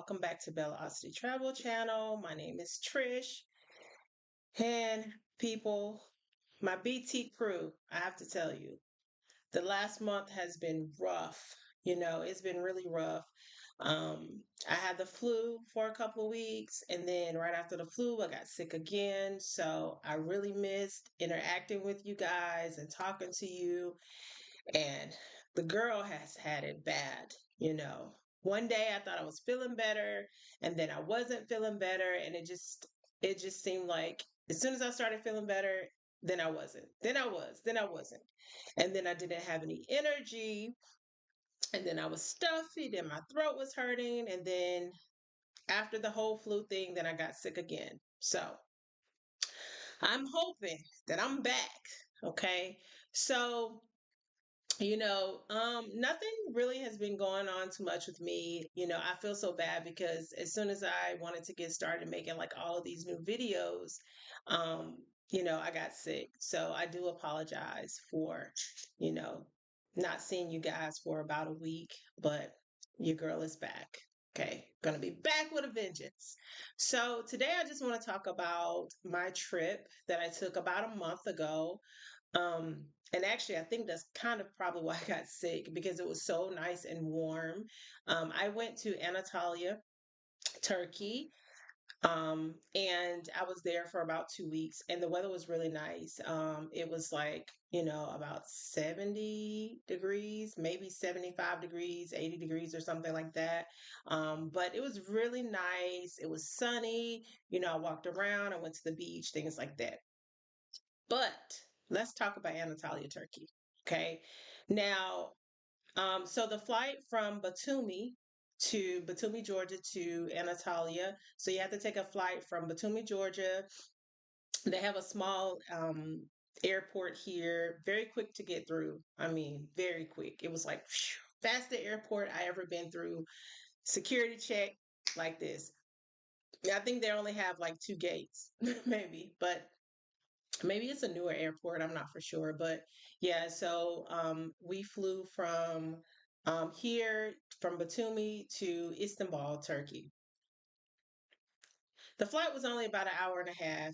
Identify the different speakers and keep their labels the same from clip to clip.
Speaker 1: welcome back to Bellosity Travel Channel. My name is Trish, and people, my BT crew, I have to tell you, the last month has been rough. It's been really rough. I had the flu for a couple of weeks, and then right after the flu, I got sick again. So I really missed interacting with you guys and talking to you. And the girl has had it bad, you know. One day I thought I was feeling better, and then I wasn't feeling better, and it just seemed like as soon as I started feeling better, then I wasn't. Then I was, then I wasn't. And then I didn't have any energy, and then I was stuffy, then my throat was hurting, and then after the whole flu thing, then I got sick again. So, I'm hoping that I'm back, okay? So, nothing really has been going on too much with me. I feel so bad because as soon as I wanted to get started making like all of these new videos, um, I got sick. So I do apologize for, you know, not seeing you guys for about a week, but your girl is back. Okay, gonna be back with a vengeance. So today I just want to talk about my trip that I took about a month ago. um, and actually, I think that's kind of probably why I got sick because it was so nice and warm. I went to Antalya, Turkey, and I was there for about 2 weeks, and the weather was really nice. It was like, about 70 degrees, maybe 75 degrees, 80 degrees, or something like that. But it was really nice. It was sunny. I walked around, I went to the beach, things like that. But let's talk about Anatolia, Turkey. Okay. Now, so the flight from Batumi, Georgia to Anatolia. So you have to take a flight from Batumi, Georgia. They have a small airport here, very quick to get through. I mean, very quick. It was like phew, fastest airport I ever been through. Security check like this. I think they only have like two gates, maybe, but maybe it's a newer airport. I'm not for sure, but yeah. So we flew from here from Batumi to Istanbul, Turkey. The flight was only about an hour and a half,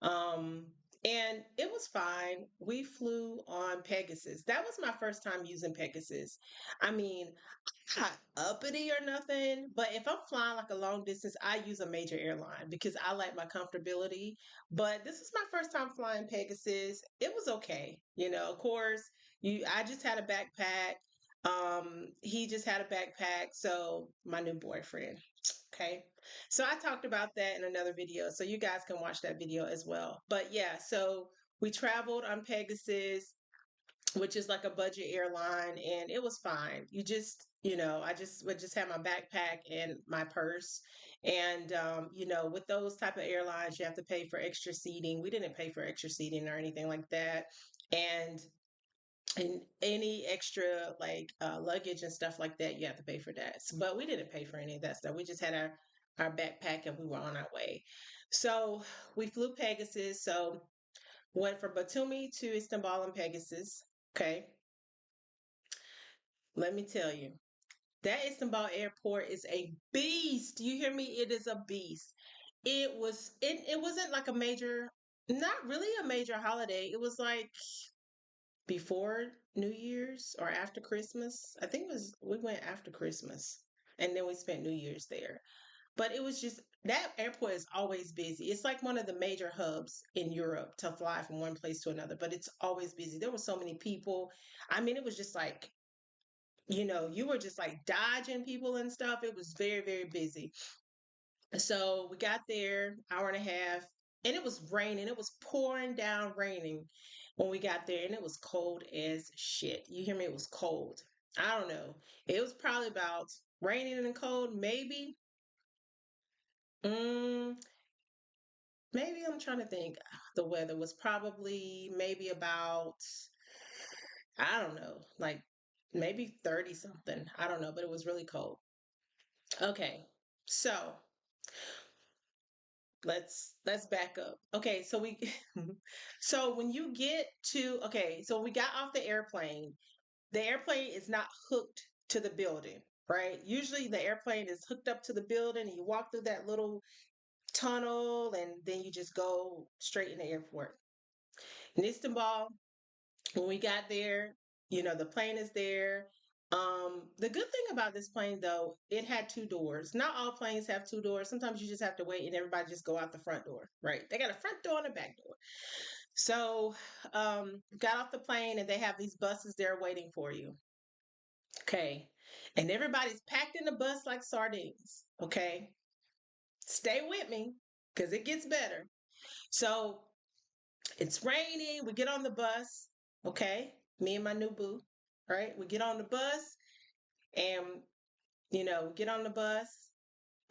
Speaker 1: um, and it was fine. We flew on Pegasus. That was my first time using Pegasus. I mean, not uppity or nothing, but if I'm flying like a long distance, I use a major airline because I like my comfortability. But this is my first time flying Pegasus. It was okay. Of course, I just had a backpack. He just had a backpack, so my new boyfriend. Okay. So I talked about that in another video, so you guys can watch that video as well. But yeah, so we traveled on Pegasus, which is like a budget airline, and it was fine. I just would just have my backpack and my purse. And with those type of airlines, you have to pay for extra seating. We didn't pay for extra seating or anything like that. And any extra like luggage and stuff like that, you have to pay for that. But we didn't pay for any of that stuff. We just had our backpack and we were on our way. So we flew Pegasus. So went from Batumi to Istanbul and Pegasus. Okay. Let me tell you, that Istanbul airport is a beast. You hear me? It is a beast. It wasn't like a major, not really a major holiday. It was like before New Year's or after Christmas. I think we went after Christmas and then we spent New Year's there. But it was just that airport is always busy. It's like one of the major hubs in Europe to fly from one place to another, but it's always busy. There were so many people. I mean, it was just like, you were just like dodging people and stuff. It was very, very busy. So we got there, hour and a half, and it was raining. It was pouring down raining when we got there, and it was cold as shit. You hear me? It was cold. I don't know. It was probably about raining and cold, maybe. Mm, maybe I'm trying to think. The weather was probably maybe about, I don't know, like maybe 30 something. I don't know, but it was really cold. Okay. So let's back up. Okay, so we so when you get to okay, so we got off the airplane is not hooked to the building. right? Usually the airplane is hooked up to the building and you walk through that little tunnel and then you just go straight in the airport. In Istanbul, when we got there, the plane is there. The good thing about this plane though, it had two doors. Not all planes have two doors. Sometimes you just have to wait and everybody just go out the front door, right? They got a front door and a back door. So got off the plane and they have these buses there waiting for you. Okay. And everybody's packed in the bus like sardines. Okay. Stay with me because it gets better. So it's raining. We get on the bus. Okay. Me and my new boo. Right. We get on the bus and, we get on the bus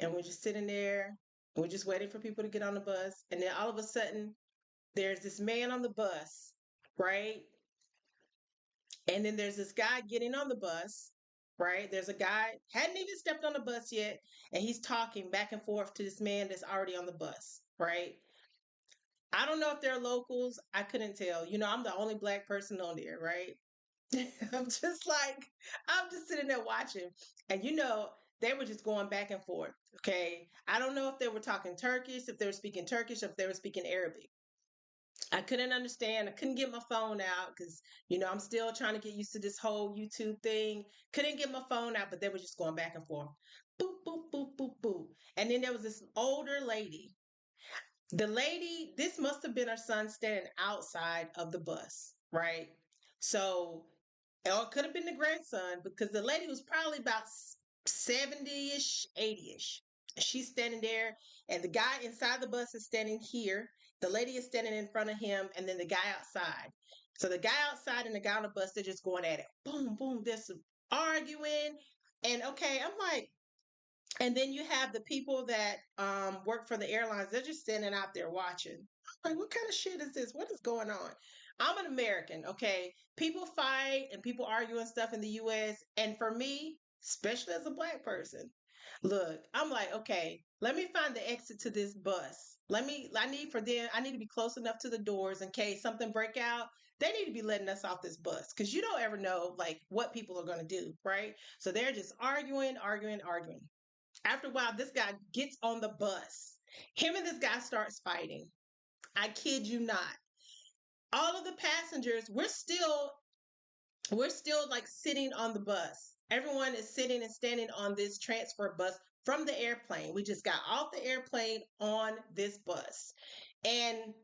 Speaker 1: and we're just sitting there. We're just waiting for people to get on the bus. And then all of a sudden, there's this man on the bus. Right. And then there's this guy getting on the bus, right? There's a guy, hadn't even stepped on the bus yet, and he's talking back and forth to this man that's already on the bus, right? I don't know if they're locals. I couldn't tell. I'm the only black person on there, right? I'm just sitting there watching. And they were just going back and forth. Okay. I don't know if they were talking Turkish, if they were speaking Turkish, if they were speaking Arabic. I couldn't understand. I couldn't get my phone out because, I'm still trying to get used to this whole YouTube thing. Couldn't get my phone out, but they were just going back and forth. Boop, boop, boop, boop, boop. And then there was this older lady. The lady, this must have been her son standing outside of the bus, right? So, or it could have been the grandson because the lady was probably about 70-ish, 80-ish. She's standing there, and the guy inside the bus is standing here. The lady is standing in front of him, and then the guy outside. So the guy outside and the guy on the bus, they're just going at it. Boom, boom. There's some arguing. And okay, I'm like, and then you have the people that work for the airlines. They're just standing out there watching. I'm like, what kind of shit is this? What is going on? I'm an American, okay? People fight and people argue and stuff in the US. And for me, especially as a black person, look, I'm like, okay, let me find the exit to this bus. I need to be close enough to the doors in case something break out. They need to be letting us off this bus because you don't ever know like what people are going to do, right? So they're just arguing, arguing, arguing. After a while, this guy gets on the bus. Him and this guy starts fighting. I kid you not. All of the passengers, we're still like sitting on the bus. Everyone is sitting and standing on this transfer bus from the airplane. We just got off the airplane on this bus. And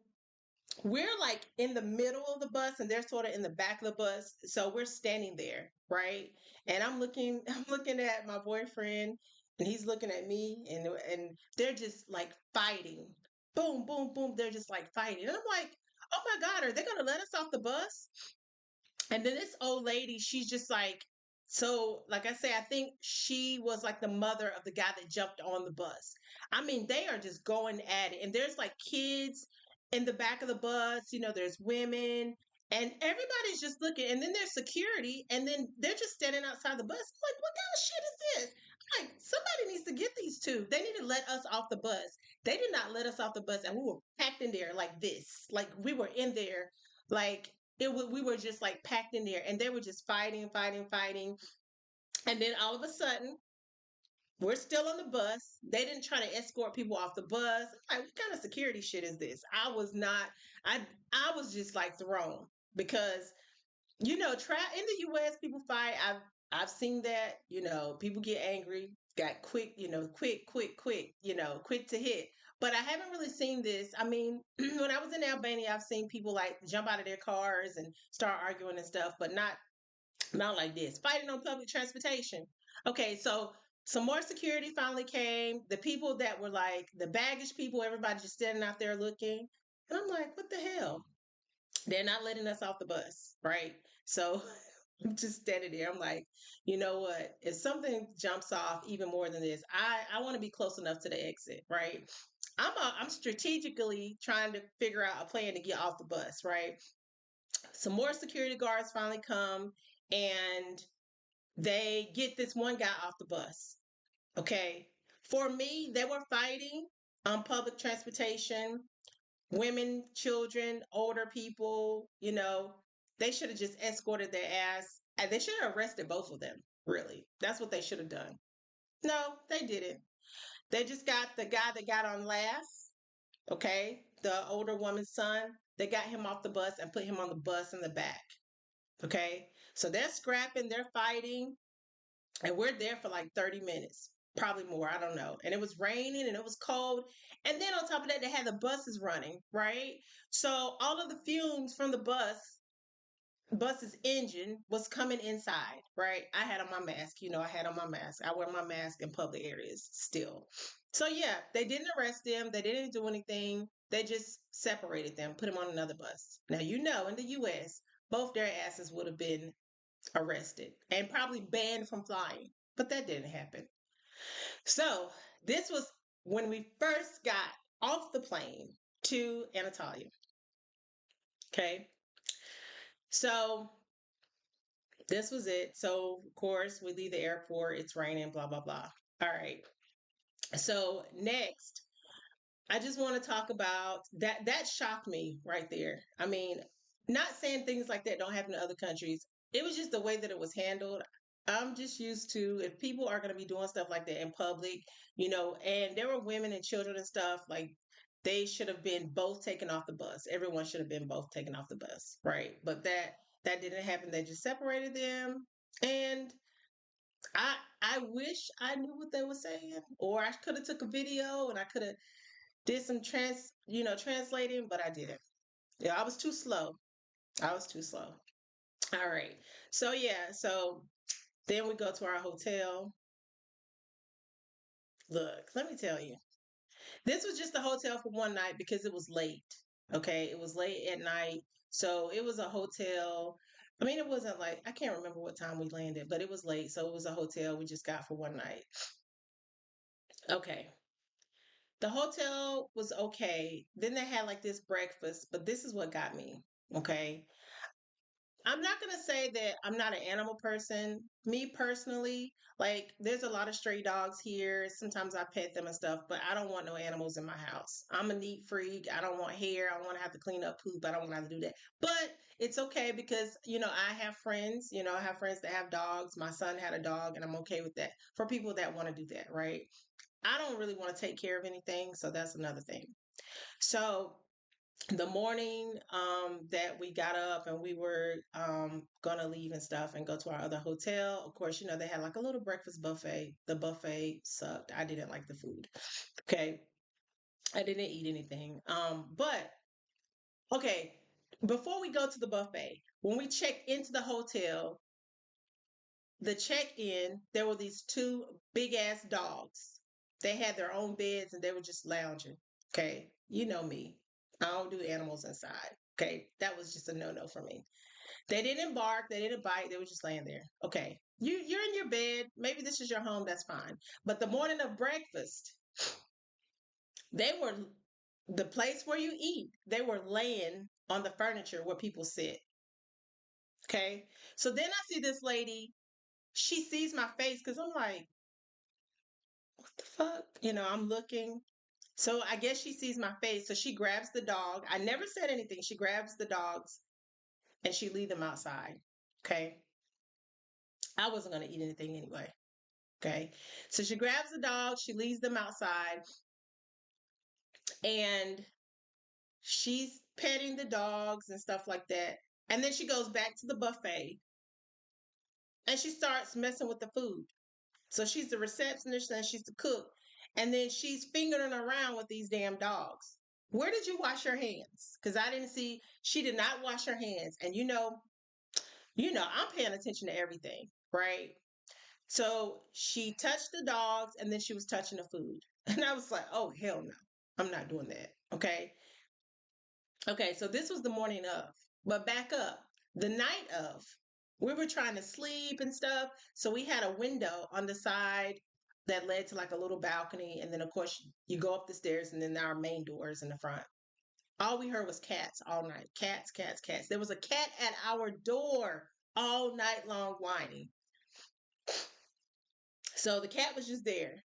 Speaker 1: we're like in the middle of the bus and they're sort of in the back of the bus. So we're standing there, right? And I'm looking I'm looking at my boyfriend and he's looking at me and they're just like fighting. Boom, boom, boom. They're just like fighting. And I'm like, "Oh my God, are they going to let us off the bus?" And then this old lady, she's just like, so like I say, I think she was like the mother of the guy that jumped on the bus. I mean, they are just going at it. And there's like kids in the back of the bus, there's women, and everybody's just looking. And then there's security, and then they're just standing outside the bus. I'm like, what kind of shit is this? I'm like, somebody needs to get these two. They need to let us off the bus. They did not let us off the bus, and we were packed in there like this. Like we were in there like we were just like packed in there and they were just fighting, fighting, fighting. And then all of a sudden, we're still on the bus. They didn't try to escort people off the bus. Like, what kind of security shit is this? I was not, I was just like thrown because, in the US, people fight. I've seen that, people get angry, got quick, quick to hit. But I haven't really seen this. I mean, when I was in Albania, I've seen people like jump out of their cars and start arguing and stuff, but not like this. Fighting on public transportation. Okay, so some more security finally came. The people that were like the baggage people, everybody just standing out there looking. And I'm like, what the hell? They're not letting us off the bus, right? So I'm just standing there. I'm like, you know what? If something jumps off even more than this, I want to be close enough to the exit, right? I'm strategically trying to figure out a plan to get off the bus, right? Some more security guards finally come and they get this one guy off the bus. Okay. For me, they were fighting on public transportation, women, children, older people, they should have just escorted their ass and they should have arrested both of them. really. That's what they should have done. No, they didn't. They just got the guy that got on last, okay, the older woman's son. They got him off the bus and put him on the bus in the back, okay? So they're scrapping, they're fighting, and we're there for like 30 minutes, probably more, I don't know. And it was raining and it was cold. And then on top of that, they had the buses running, right? So all of the fumes from the bus's engine was coming inside, right? I had on my mask, I had on my mask. I wear my mask in public areas still. So yeah, they didn't arrest them, they didn't do anything. They just separated them, put them on another bus. Now, in the US, both their asses would have been arrested and probably banned from flying. But that didn't happen. So this was when we first got off the plane to Antalya. Okay. So this was it. So of course we leave the airport, it's raining, blah, blah, blah. All right. So next, I just want to talk about that. That shocked me right there. I mean, not saying things like that don't happen in other countries. It was just the way that it was handled. I'm just used to if people are going to be doing stuff like that in public, and there were women and children and stuff, like they should have been both taken off the bus. Everyone should have been both taken off the bus, right? But that didn't happen. They just separated them. And I wish I knew what they were saying, or I could have took a video and I could have did some translating, but I didn't. Yeah, I was too slow. I was too slow. All right. So yeah, so then we go to our hotel. Look, let me tell you. This was just a hotel for one night because it was late. Okay, it was late at night. So it was a hotel. I mean, it wasn't like I can't remember what time we landed, but it was late. So it was a hotel we just got for one night. Okay. The hotel was okay. Then they had like this breakfast, but this is what got me. Okay. I'm not going to say that I'm not an animal person. Me personally, like there's a lot of stray dogs here. Sometimes I pet them and stuff, but I don't want no animals in my house. I'm a neat freak. I don't want hair. I don't want to have to clean up poop. I don't want to have to do that. But it's okay because, I have friends, I have friends that have dogs. My son had a dog and I'm okay with that for people that want to do that, right? I don't really want to take care of anything, so that's another thing. So the morning that we got up and we were gonna leave and stuff and go to our other hotel, of course, they had like a little breakfast buffet. The buffet sucked. I didn't like the food. Okay, I didn't eat anything. But okay, before we go to the buffet, when we checked into the hotel, the check-in, there were these two big ass dogs. They had their own beds and they were just lounging. Okay, you know me. I don't do animals inside. Okay, that was just a no-no for me. They didn't bark, they didn't bite, they were just laying there. Okay, you're in your bed. Maybe this is your home. That's fine. But the morning of breakfast, they were the place where you eat. They were laying on the furniture where people sit. Okay, so then I see this lady. She sees my face because I'm like, what the fuck? I'm looking. So I guess she sees my face. So she grabs the dog. I never said anything. She grabs the dogs and she leave them outside. Okay. I wasn't going to eat anything anyway. Okay. So she grabs the dog. She leaves them outside and she's petting the dogs and stuff like that. And then she goes back to the buffet and she starts messing with the food. So she's the receptionist and she's the cook. And then she's fingering around with these damn dogs. Where did you wash your hands? Because I didn't see, she did not wash her hands. And I'm paying attention to everything, right? So she touched the dogs and then she was touching the food. And I was like, oh, hell no, I'm not doing that. Okay. Okay. So this was the morning of, but back up the night of, we were trying to sleep and stuff. So we had a window on the side that led to like a little balcony. And then, of course, you go up the stairs and then our main door is in the front. All we heard was cats all night. Cats, cats, cats. There was a cat at our door all night long whining. So the cat was just there.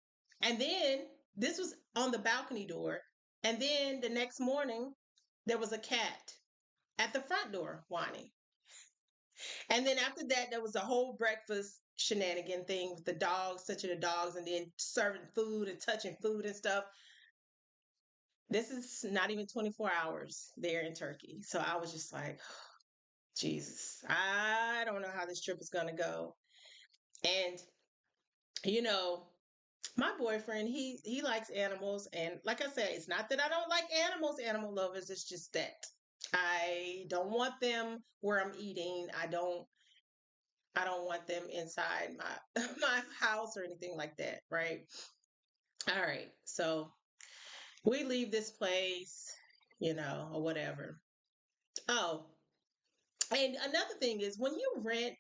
Speaker 1: And then this was on the balcony door. And then the next morning, there was a cat at the front door whining. And then after that, there was a whole breakfast shenanigan thing with the dogs, touching the dogs, and then serving food and touching food and stuff. This is not even 24 hours there in Turkey. So I was just like, Jesus, I don't know how this trip is going to go. And, you know, my boyfriend, he likes animals. And like I said, it's not that I don't like animals, animal lovers. It's just that I don't want them where I'm eating. I don't want them inside my my house or anything like that, right? All right. So we leave this place, or whatever. Oh, and another thing is when you rent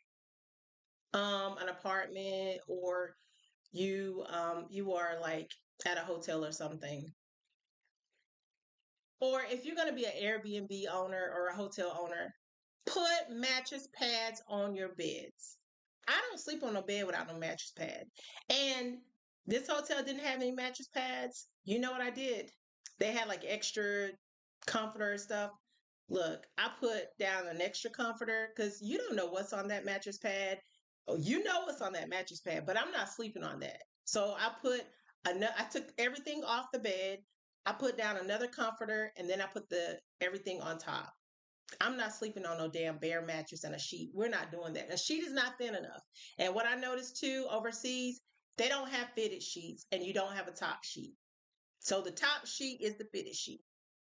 Speaker 1: an apartment, or you are like at a hotel or something, or if you're going to be an Airbnb owner or a hotel owner, put mattress pads on your beds. I don't sleep on a bed without no mattress pad. And this hotel didn't have any mattress pads. You know what I did? They had like extra comforter and stuff. Look, I put down an extra comforter because you don't know what's on that mattress pad. Oh, you know what's on that mattress pad, but I'm not sleeping on that. So I took everything off the bed. I put down another comforter, and then I put the everything on top. I'm not sleeping on no damn bare mattress and a sheet. We're not doing that. A sheet is not thin enough. And what I noticed too overseas, they don't have fitted sheets, and you don't have a top sheet. So the top sheet is the fitted sheet.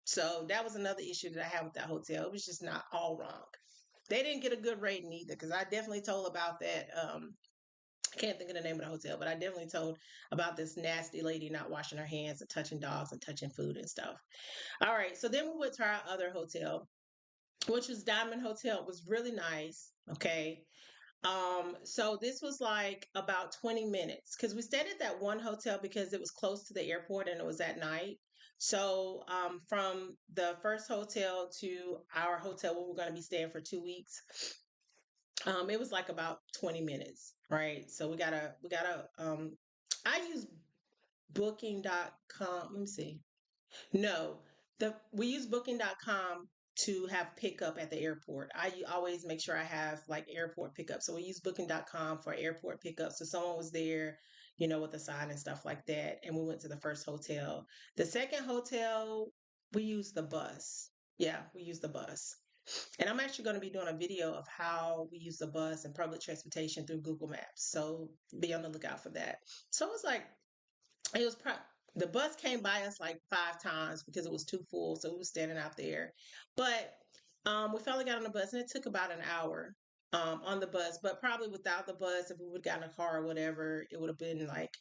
Speaker 1: So that was another issue that I had with that hotel. It was just not all wrong. They didn't get a good rating either, because I definitely told about that. I can't think of the name of the hotel, but I definitely told about this nasty lady not washing her hands and touching dogs and touching food and stuff. All right, so then we went to our other hotel, which was Diamond Hotel. It was really nice. Okay. So this was like about 20 minutes, because we stayed at that one hotel because it was close to the airport and it was at night. So from the first hotel to our hotel where we're going to be staying for 2 weeks, it was like about 20 minutes, right? So I use booking.com. Let me see. No, we use booking.com to have pickup at the airport. Always make sure I have like airport pickup. So we use booking.com for airport pickup. So someone was there, with a sign and stuff like that. And we went to the first hotel. The second hotel, we used the bus. Yeah, we used the bus. And I'm actually going to be doing a video of how we use the bus and public transportation through Google Maps. So be on the lookout for that. So it was the bus came by us like 5 times because it was too full, so we was standing out there. But we finally got on the bus, and it took about an hour on the bus. But probably without the bus, if we would have gotten a car or whatever, it would have been like,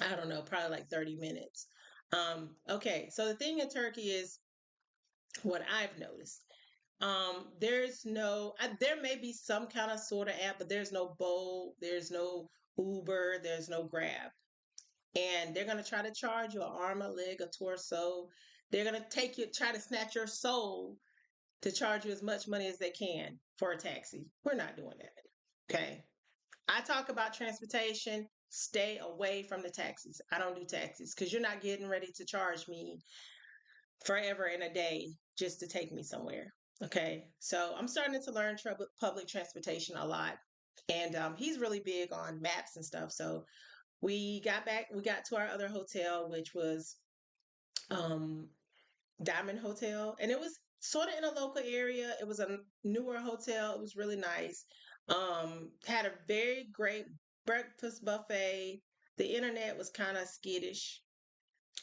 Speaker 1: I don't know, probably like 30 minutes. Okay, so the thing in Turkey is what I've noticed. There may be some kind of sort of app, but there's no Bolt, there's no Uber, there's no Grab, and they're going to try to charge you an arm, a leg, a torso. They're going to try to snatch your soul to charge you as much money as they can for a taxi. We're not doing that. Okay. I talk about transportation. Stay away from the taxis. I don't do taxis because you're not getting ready to charge me forever in a day just to take me somewhere. Okay. So I'm starting to learn public transportation a lot. And he's really big on maps and stuff. So we got to our other hotel, which was um Diamond Hotel, and it was sort of in a local area. It was a newer hotel. It was really nice. Had a very great breakfast buffet. The internet was kind of skittish.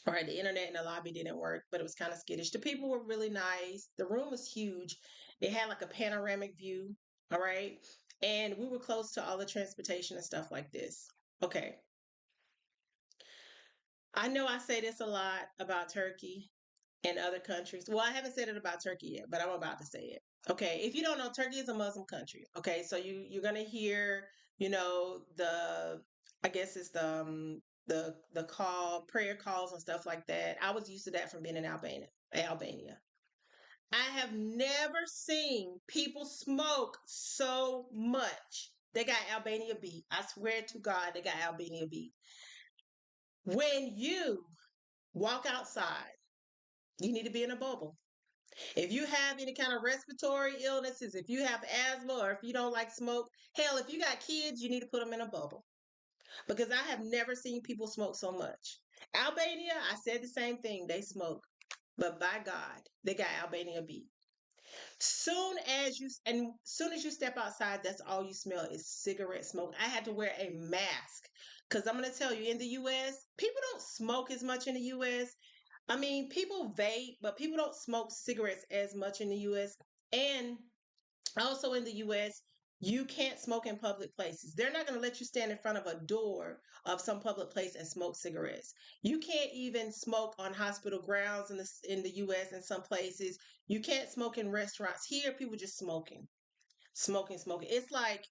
Speaker 1: All right, the internet in the lobby didn't work, but it was kind of skittish. The people were really nice. The room was huge. It had like a panoramic view. All right. And we were close to all the transportation and stuff like this. Okay. I know I say this a lot about Turkey and other countries. Well, I haven't said it about Turkey yet, but I'm about to say it. Okay, if you don't know, Turkey is a Muslim country. Okay, so you're gonna hear, the I guess it's the call prayer calls and stuff like that. I was used to that from being in Albania. Albania. I have never seen people smoke so much. They got Albania beat. I swear to God, they got Albania beat. When you walk outside, you need to be in a bubble. If you have any kind of respiratory illnesses, if you have asthma, or if you don't like smoke, hell, if you got kids, you need to put them in a bubble, because I have never seen people smoke so much. Albania, I said the same thing. They smoke, but by God, they got Albania beat. Soon as you step outside, that's all you smell is cigarette smoke. I had to wear a mask because I'm gonna tell you, in the U.S., people don't smoke as much in the U.S. I mean, people vape, but people don't smoke cigarettes as much in the US. And also in the US, you can't smoke in public places. They're not going to let you stand in front of a door of some public place and smoke cigarettes. You can't even smoke on hospital grounds in the US in some places. You can't smoke in restaurants. Here, people just smoking. It's like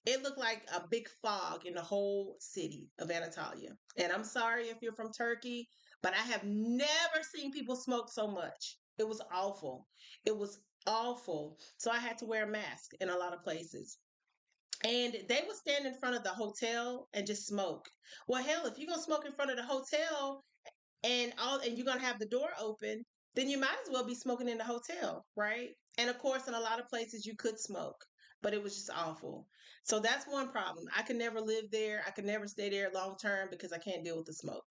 Speaker 1: it looked like a big fog in the whole city of Antalya. And I'm sorry if you're from Turkey, but I have never seen people smoke so much. It was awful. It was awful. So I had to wear a mask in a lot of places. And they would stand in front of the hotel and just smoke. Well, hell, if you're gonna smoke in front of the hotel, and you're gonna have the door open, then you might as well be smoking in the hotel, right? And of course, in a lot of places you could smoke, but it was just awful. So that's one problem. I could never live there. I could never stay there long term because I can't deal with the smoke.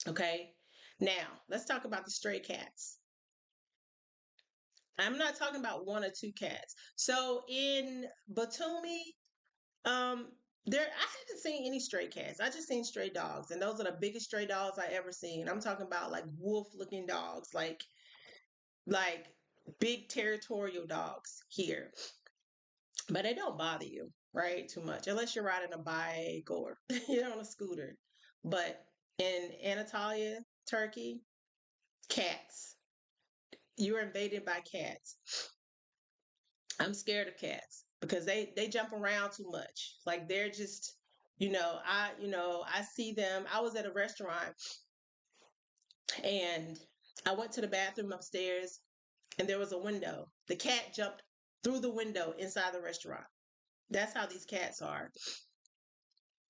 Speaker 1: Okay. Now let's talk about the stray cats. I'm not talking about one or two cats. So in Batumi, um, there I haven't seen any stray cats. I just seen stray dogs, and those are the biggest stray dogs I ever seen. I'm talking about like wolf-looking dogs, like big territorial dogs here, but they don't bother you, right? Too much, unless you're riding a bike or you're on a scooter. But in Anatolia, Turkey, cats. You're invaded by cats. I'm scared of cats because they jump around too much. Like they're just, I see them. I was at a restaurant and I went to the bathroom upstairs and there was a window. The cat jumped through the window inside the restaurant. That's how these cats are.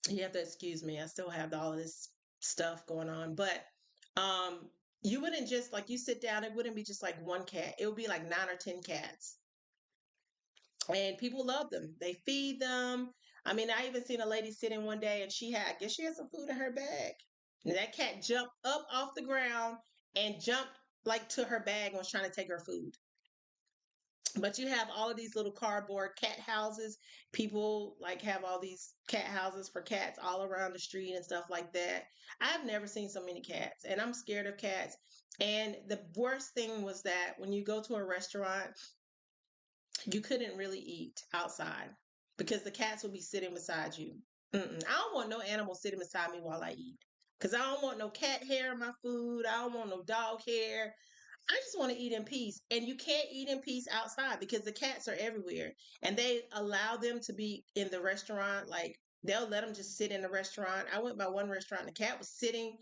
Speaker 1: You have to excuse me. I still have all of this stuff going on, but um you wouldn't just like you sit down, it wouldn't be just like one cat. It would be like 9 or 10 cats. And people love them. They feed them. I mean, I even seen a lady sitting one day and I guess she had some food in her bag. And that cat jumped up off the ground and jumped like to her bag and was trying to take her food. But you have all of these little cardboard cat houses. People like have all these cat houses for cats all around the street and stuff like that. I've never seen so many cats, and I'm scared of cats. And the worst thing was that when you go to a restaurant, you couldn't really eat outside because the cats would be sitting beside you. I don't want no animal sitting beside me while I eat because I don't want no cat hair in my food. I don't want no dog hair. I just want to eat in peace. And you can't eat in peace outside because the cats are everywhere. And they allow them to be in the restaurant. Like they'll let them just sit in the restaurant. I went by one restaurant, and the cat was sitting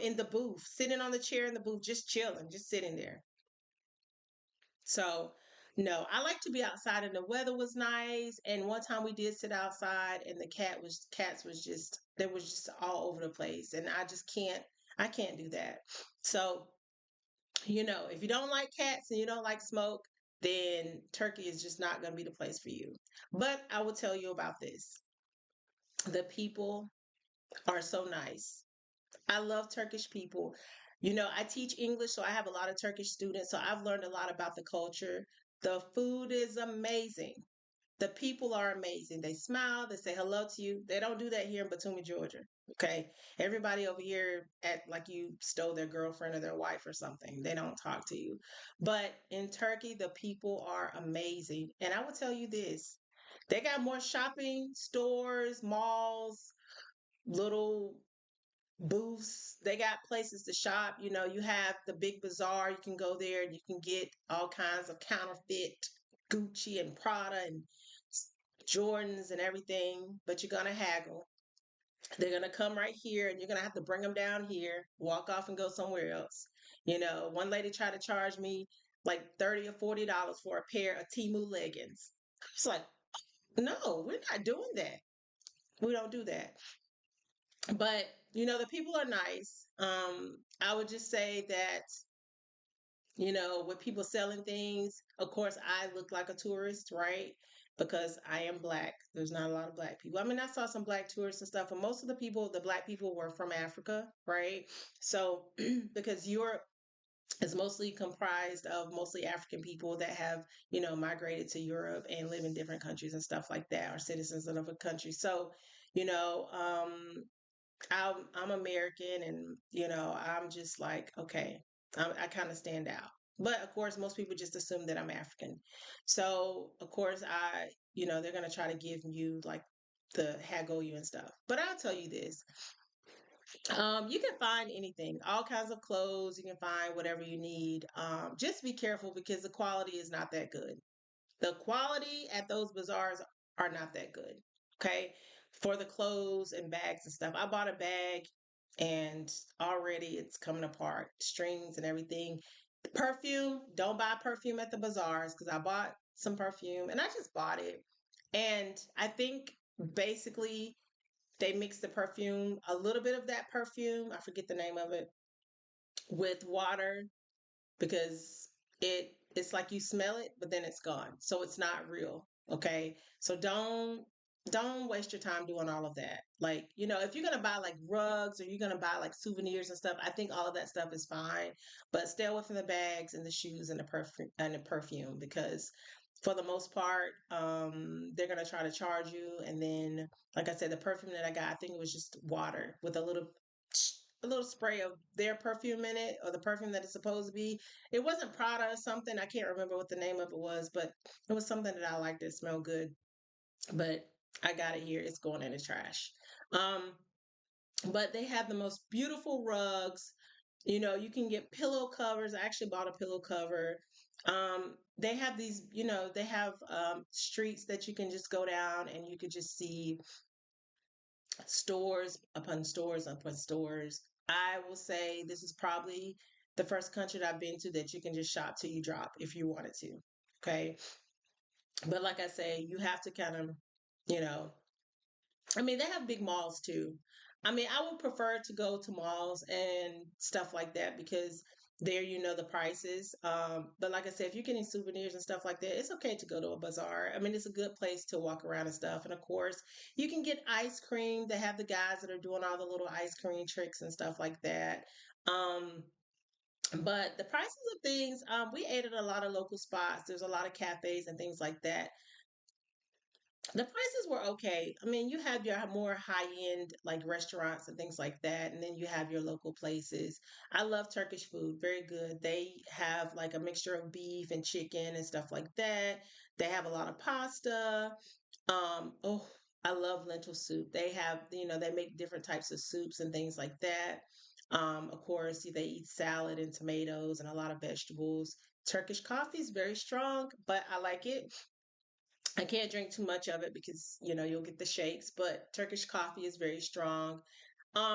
Speaker 1: in the booth, sitting on the chair in the booth, just chilling, just sitting there. So no, I like to be outside and the weather was nice. And one time we did sit outside and the cats was just they was just all over the place. And I can't do that. So if you don't like cats and you don't like smoke, then Turkey is just not going to be the place for you. But I will tell you about this. The people are so nice. I love Turkish people. I teach English, so I have a lot of Turkish students. So I've learned a lot about the culture. The food is amazing. The people are amazing. They smile, they say hello to you. They don't do that here in Batumi, Georgia. Okay. Everybody over here act like you stole their girlfriend or their wife or something. They don't talk to you. But in Turkey, the people are amazing. And I will tell you this, they got more shopping stores, malls, little booths. They got places to shop. You have the big bazaar. You can go there and you can get all kinds of counterfeit Gucci and Prada and Jordans and everything, but you're going to haggle. They're going to come right here and you're going to have to bring them down here, walk off and go somewhere else. One lady tried to charge me like 30 or $40 for a pair of Timu leggings. It's like, no, we're not doing that. We don't do that. But the people are nice. I would just say that with people selling things. Of course, I look like a tourist, right? Because I am black. There's not a lot of black people. I mean, I saw some black tourists and stuff, and most of the black people were from Africa, right? So, because Europe is mostly comprised of mostly African people that have, migrated to Europe and live in different countries and stuff like that, are citizens of a country. So, you know, um, I'm American, and I'm just like, okay, I kind of stand out. But of course, most people just assume that I'm African. So of course, they're gonna try to give you like the haggle you and stuff. But I'll tell you this: you can find anything, all kinds of clothes. You can find whatever you need. Just be careful because the quality is not that good. The quality at those bazaars are not that good. Okay. For the clothes and bags and stuff. I bought a bag and already it's coming apart, strings and everything. Perfume, don't buy perfume at the bazaars because I bought some perfume and I just bought it. And I think basically they mix the perfume, a little bit of that perfume, I forget the name of it, with water because it's like you smell it but then it's gone, so it's not real. Okay, so don't waste your time doing all of that. Like, if you're gonna buy like rugs or you're gonna buy like souvenirs and stuff, I think all of that stuff is fine, but stay away from the bags and the shoes and the perfume because for the most part, they're gonna try to charge you. And then, like I said, the perfume that I got, I think it was just water with a little spray of their perfume in it, or the perfume that it's supposed to be. It wasn't Prada or something. I can't remember what the name of it was, but it was something that I liked. It smelled good. But I got it here. It's going in the trash. Um, but they have the most beautiful rugs. You can get pillow covers. I actually bought a pillow cover. They have they have streets that you can just go down and you could just see stores upon stores upon stores. I will say this is probably the first country that I've been to that you can just shop till you drop if you wanted to. Okay. But like I say, you have to kind of, you know, I mean, they have big malls too. I mean, I would prefer to go to malls and stuff like that because there you know the prices. But like I said, if you're getting souvenirs and stuff like that, it's okay to go to a bazaar. I mean, it's a good place to walk around and stuff. And of course, you can get ice cream. They have the guys that are doing all the little ice cream tricks and stuff like that. Um, but the prices of things, we ate at a lot of local spots. There's a lot of cafes and things like that. The prices were okay. I mean, you have your more high end like restaurants and things like that, and then you have your local places. I love Turkish food, very good. They have like a mixture of beef and chicken and stuff like that. They have a lot of pasta. Oh, I love lentil soup. They have, they make different types of soups and things like that. Of course, they eat salad and tomatoes and a lot of vegetables. Turkish coffee is very strong, but I like it. I can't drink too much of it because, you'll get the shakes, but Turkish coffee is very strong.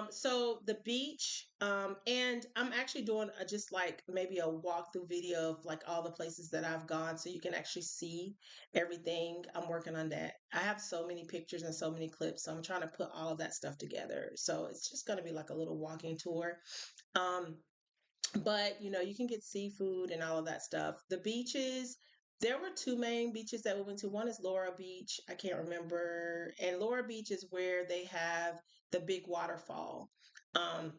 Speaker 1: So the beach, and I'm actually doing just like maybe a walkthrough video of like all the places that I've gone so you can actually see everything. I'm working on that. I have so many pictures and so many clips, so I'm trying to put all of that stuff together. So it's just going to be like a little walking tour. Um, but you can get seafood and all of that stuff. The beaches, there were two main beaches that we went to. One is Laura Beach. I can't remember. And Laura Beach is where they have the big waterfall. Um,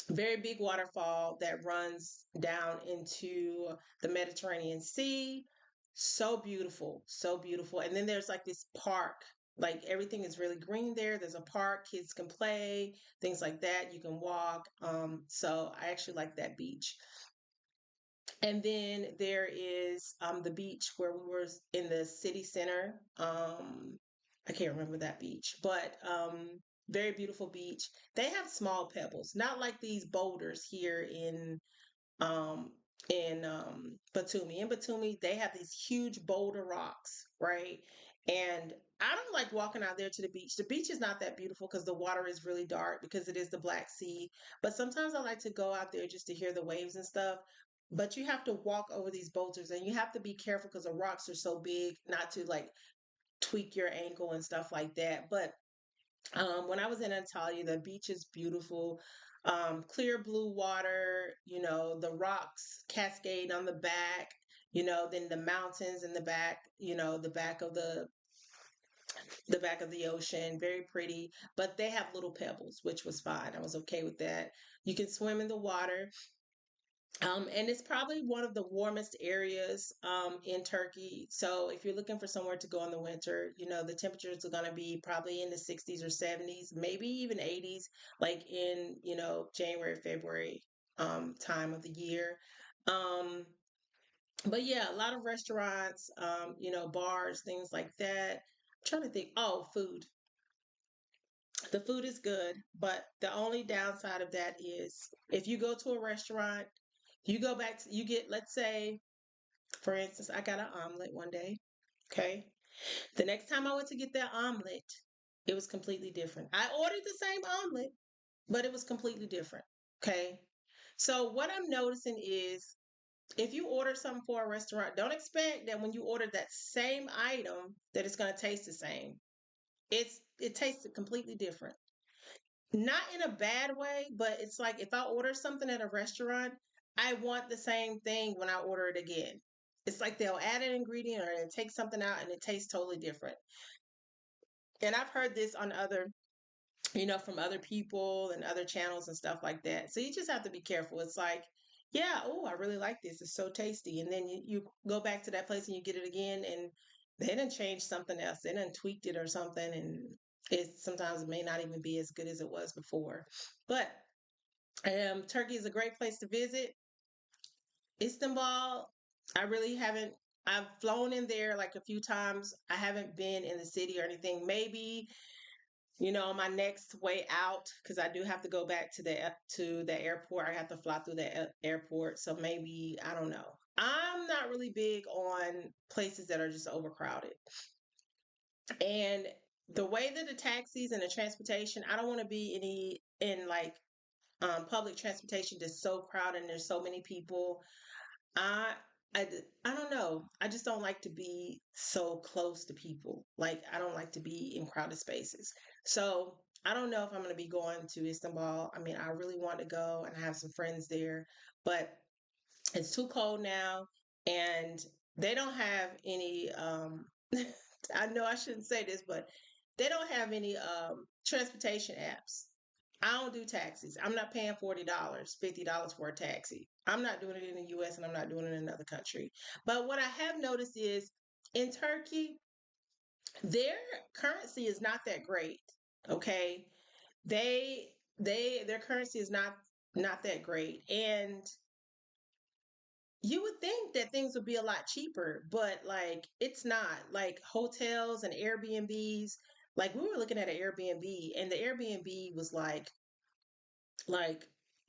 Speaker 1: Very big waterfall that runs down into the Mediterranean Sea. So beautiful, so beautiful. And then there's like this park, like everything is really green there. There's a park, kids can play, things like that. You can walk. So I actually like that beach. And then there is the beach where we were in the city center. I can't remember that beach, but very beautiful beach. They have small pebbles, not like these boulders here um in Batumi. In Batumi, they have these huge boulder rocks, right? And I don't like walking out there to the beach. The beach is not that beautiful because the water is really dark because it is the Black Sea. But sometimes I like to go out there just to hear the waves and stuff. But you have to walk over these boulders and you have to be careful because the rocks are so big not to like tweak your ankle and stuff like that. But when I was in Antalya, the beach is beautiful. clear blue water, the rocks cascade on the back, then the mountains in the back, the back of the ocean, very pretty, but they have little pebbles, which was fine. I was okay with that. You can swim in the water. And it's probably one of the warmest areas in Turkey. So if you're looking for somewhere to go in the winter, the temperatures are going to be probably in the 60s or 70s, maybe even 80s, like in, January, February time of the year. Um, but yeah, a lot of restaurants, bars, things like that. I'm trying to think. Oh, food. The food is good, but the only downside of that is if you go to a restaurant, you go back to, you get, let's say, for instance, I got an omelet one day. Okay. The next time I went to get that omelet, it was completely different. I ordered the same omelet, but it was completely different. Okay. So what I'm noticing is if you order something for a restaurant, don't expect that when you order that same item that it's going to taste the same. It tastes completely different. Not in a bad way, but it's like if I order something at a restaurant, I want the same thing when I order it again. It's like they'll add an ingredient or they'll take something out and it tastes totally different. And I've heard this on other, from other people and other channels and stuff like that. So you just have to be careful. It's like, yeah, oh, I really like this. It's so tasty. And then you go back to that place and you get it again and they didn't change something else. They didn't tweaked it or something. And sometimes it may not even be as good as it was before. But Turkey is a great place to visit. Istanbul, I really haven't. I've flown in there like a few times. I haven't been in the city or anything. Maybe my next way out because I do have to go back to the airport. I have to fly through the airport, so maybe I don't know. I'm not really big on places that are just overcrowded, and the way that the taxis and the transportation, I don't want to be in like public transportation that's so crowded and there's so many people. I, I don't know. I just don't like to be so close to people. Like, I don't like to be in crowded spaces. So, I don't know if I'm going to be going to Istanbul. I mean, I really want to go and I have some friends there, but it's too cold now and they don't have any I know I shouldn't say this, but they don't have any transportation apps. I don't do taxis. I'm not paying $40, $50 for a taxi. I'm not doing it in the US and I'm not doing it in another country. But what I have noticed is in Turkey, their currency is not that great. Okay. Their currency is not that great. And you would think that things would be a lot cheaper, but like it's not. Like hotels and Airbnbs, like we were looking at an Airbnb and the Airbnb was like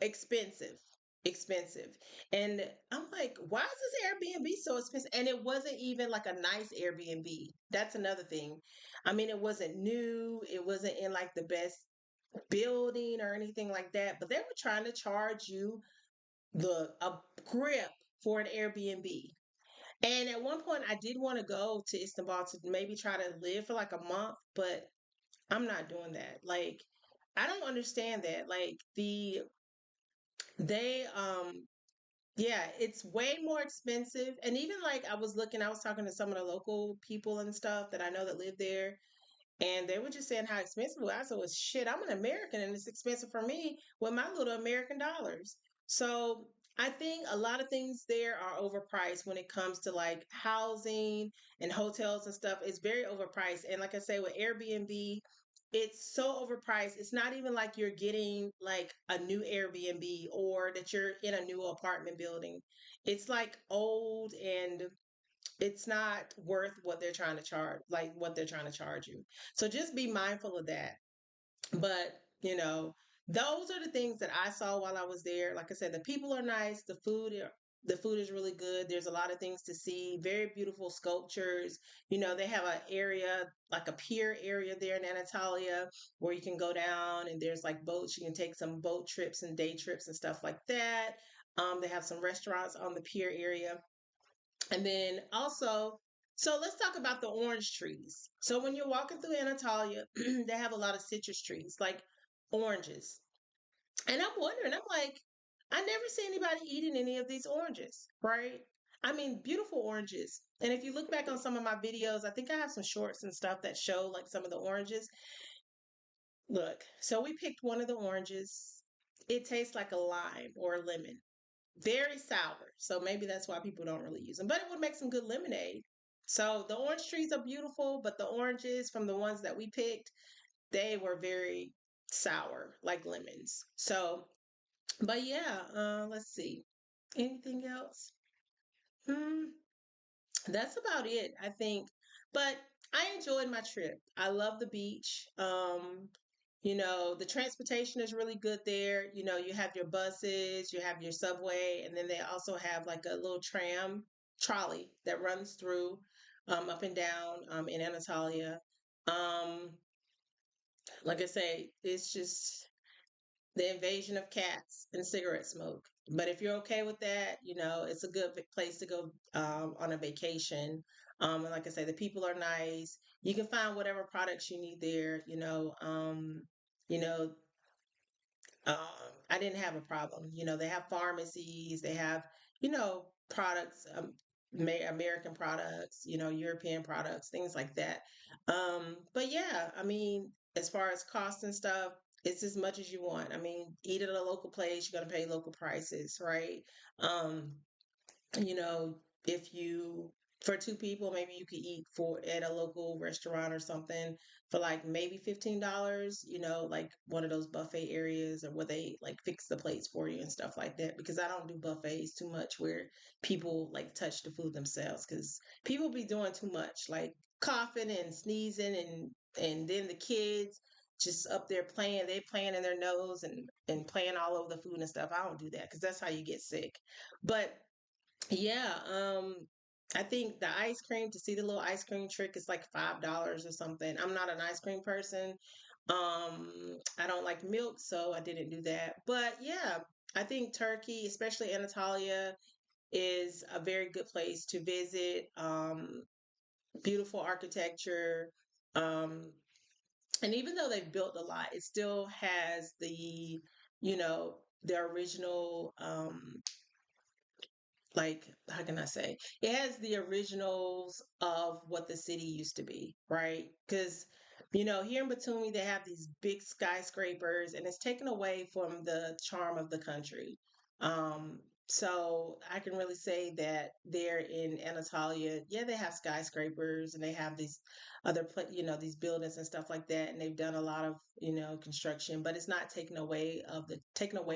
Speaker 1: expensive, expensive. And I'm like, why is this Airbnb so expensive? And it wasn't even like a nice Airbnb. That's another thing. I mean, it wasn't new, it wasn't in like the best building or anything like that, but they were trying to charge you the a grip for an Airbnb. And at one point, I did want to go to Istanbul to maybe try to live for like a month, but I'm not doing that. Like, I don't understand that. Like, they, yeah, it's way more expensive. And even like I was talking to some of the local people and stuff that I know that live there, and they were just saying how expensive it was. I said, well, shit, I'm an American and it's expensive for me with my little American dollars. So I think a lot of things there are overpriced when it comes to like housing and hotels and stuff. It's very overpriced. And like I say, with Airbnb, it's so overpriced. It's not even like you're getting like a new Airbnb or that you're in a new apartment building. It's like old and it's not worth what they're trying to charge, like what they're trying to charge you. So just be mindful of that. But, those are the things that I saw while I was there. Like I said, the people are nice, the food is really good. There's a lot of things to see, very beautiful sculptures. They have an area, like a pier area there in Antalya where you can go down and there's like boats. You can take some boat trips and day trips and stuff like that. They have some restaurants on the pier area. And then also, so let's talk about the orange trees. So when you're walking through Anatolia, they have a lot of citrus trees, like oranges. And I'm wondering, I'm like, I never see anybody eating any of these oranges, right? I mean, beautiful oranges. And if you look back on some of my videos, I think I have some shorts and stuff that show like some of the oranges. Look, so we picked one of the oranges. It tastes like a lime or a lemon, very sour. So maybe that's why people don't really use them, but it would make some good lemonade. So the orange trees are beautiful, but the oranges from the ones that we picked, they were very sour, like lemons. So, but yeah, let's see. Anything else? Hmm, that's about it, I think. But I enjoyed my trip. I love the beach. The transportation is really good there. You have your buses, you have your subway, and then they also have like a little tram trolley that runs through up and down in Antalya. Um, like I say, it's just the invasion of cats and cigarette smoke. But if you're okay with that, it's a good place to go on a vacation. And like I say, the people are nice. You can find whatever products you need there. You know, um, I didn't have a problem. They have pharmacies, they have, products, American products, European products, things like that. But yeah, I mean, as far as cost and stuff, it's as much as you want. I mean, eat at a local place, you're going to pay local prices, right? Um, you know, if you for two people, maybe you could eat for at a local restaurant or something for like maybe $15, like one of those buffet areas or where they like fix the plates for you and stuff like that. Because I don't do buffets too much where people like touch the food themselves because people be doing too much, like coughing and sneezing and then the kids just up there playing, they playing in their nose and playing all over the food and stuff. I don't do that because that's how you get sick. But yeah, I think the ice cream to see the little ice cream trick is like $5 or something. I'm not an ice cream person. I don't like milk, so I didn't do that. But yeah, I think Turkey, especially Anatolia, is a very good place to visit. Beautiful architecture. Um, and even though they've built a lot, it still has you know, the original like how can I say, it has the originals of what the city used to be, right? Because here in Batumi they have these big skyscrapers and it's taken away from the charm of the country. So I can really say that there in Anatolia, yeah, they have skyscrapers and they have these these buildings and stuff like that, and they've done a lot of construction, but it's not taken away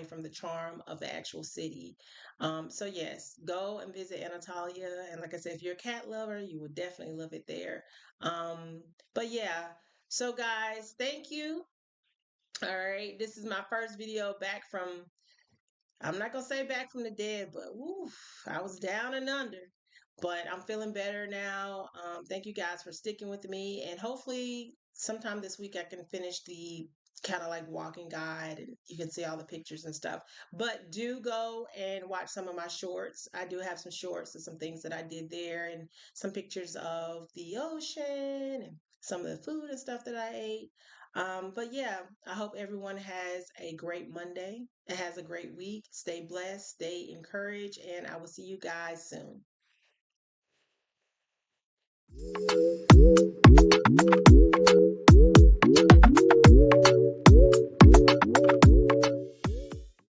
Speaker 1: from the charm of the actual city. So yes, go and visit Anatolia. And like I said, if you're a cat lover, you would definitely love it there. But yeah, so guys, thank you. All right, this is my first video back from, I'm not gonna say back from the dead, but woof, I was down and under. But I'm feeling better now. Thank you guys for sticking with me, and hopefully, sometime this week I can finish the kind of like walking guide, and you can see all the pictures and stuff. But do go and watch some of my shorts. I do have some shorts and some things that I did there, and some pictures of the ocean and some of the food and stuff that I ate. But yeah, I hope everyone has a great Monday and has a great week. Stay blessed, stay encouraged, and I will see you guys soon.